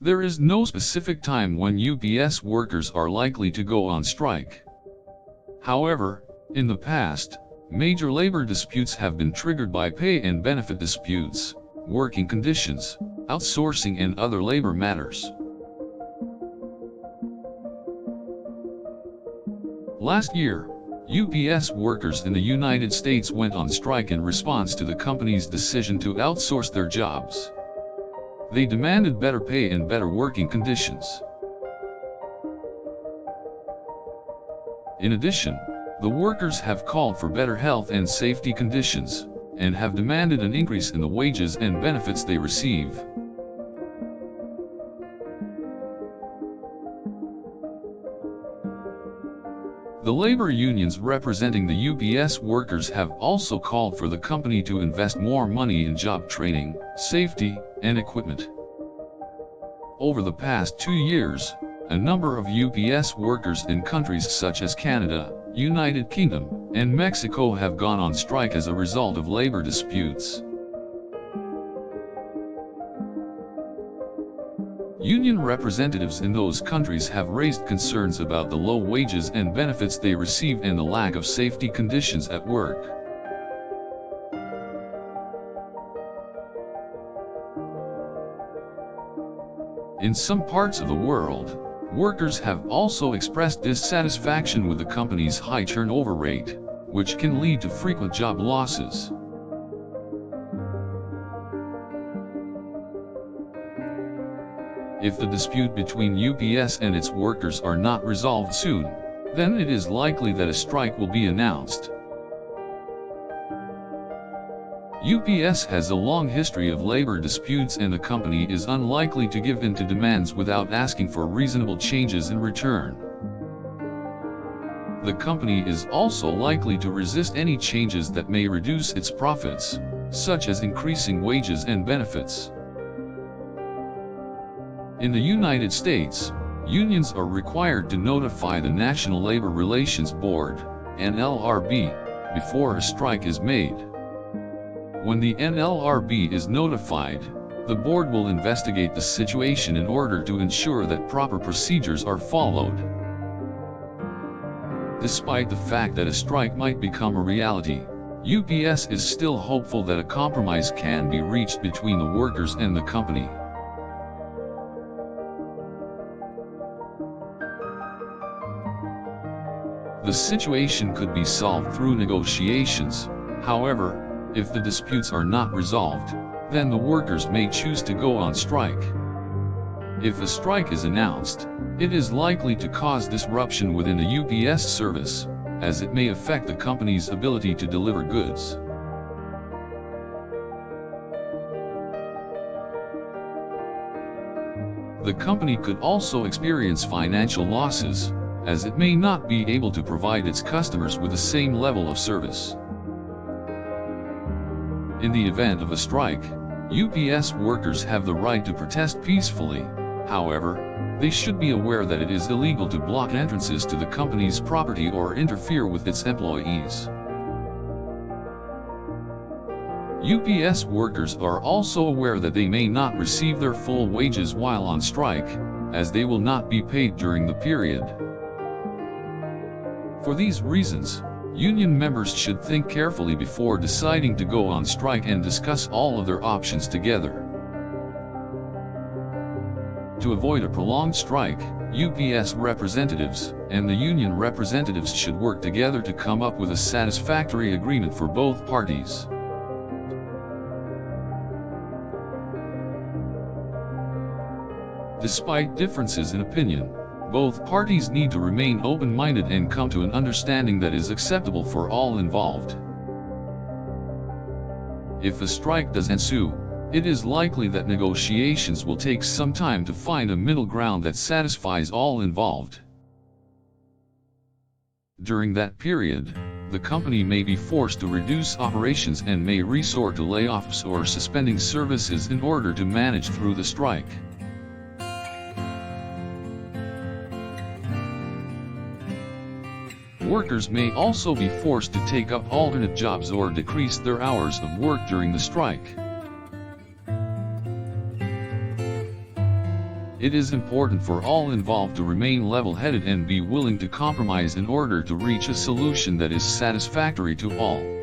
There is no specific time when UPS workers are likely to go on strike. However, in the past, major labor disputes have been triggered by pay and benefit disputes, working conditions, outsourcing and other labor matters. Last year, UPS workers in the United States went on strike in response to the company's decision to outsource their jobs. They demanded better pay and better working conditions. In addition, the workers have called for better health and safety conditions, and have demanded an increase in the wages and benefits they receive. The labor unions representing the UPS workers have also called for the company to invest more money in job training, safety, and equipment. Over the past 2 years, a number of UPS workers in countries such as Canada, United Kingdom, and Mexico have gone on strike as a result of labor disputes. Union representatives in those countries have raised concerns about the low wages and benefits they receive and the lack of safety conditions at work. In some parts of the world, workers have also expressed dissatisfaction with the company's high turnover rate, which can lead to frequent job losses. If the dispute between UPS and its workers are not resolved soon, then it is likely that a strike will be announced. UPS has a long history of labor disputes and the company is unlikely to give in to demands without asking for reasonable changes in return. The company is also likely to resist any changes that may reduce its profits, such as increasing wages and benefits. In the United States, unions are required to notify the National Labor Relations Board, NLRB, before a strike is made. When the NLRB is notified, the board will investigate the situation in order to ensure that proper procedures are followed. Despite the fact that a strike might become a reality, UPS is still hopeful that a compromise can be reached between the workers and the company. The situation could be solved through negotiations. However, if the disputes are not resolved, then the workers may choose to go on strike. If a strike is announced, it is likely to cause disruption within the UPS service, as it may affect the company's ability to deliver goods. The company could also experience financial losses, as it may not be able to provide its customers with the same level of service. In the event of a strike, UPS workers have the right to protest peacefully. However, they should be aware that it is illegal to block entrances to the company's property or interfere with its employees. UPS workers are also aware that they may not receive their full wages while on strike, as they will not be paid during the period. For these reasons, union members should think carefully before deciding to go on strike and discuss all of their options together. To avoid a prolonged strike, UPS representatives and the union representatives should work together to come up with a satisfactory agreement for both parties. Despite differences in opinion, both parties need to remain open-minded and come to an understanding that is acceptable for all involved. If a strike does ensue, it is likely that negotiations will take some time to find a middle ground that satisfies all involved. During that period, the company may be forced to reduce operations and may resort to layoffs or suspending services in order to manage through the strike. Workers may also be forced to take up alternate jobs or decrease their hours of work during the strike. It is important for all involved to remain level-headed and be willing to compromise in order to reach a solution that is satisfactory to all.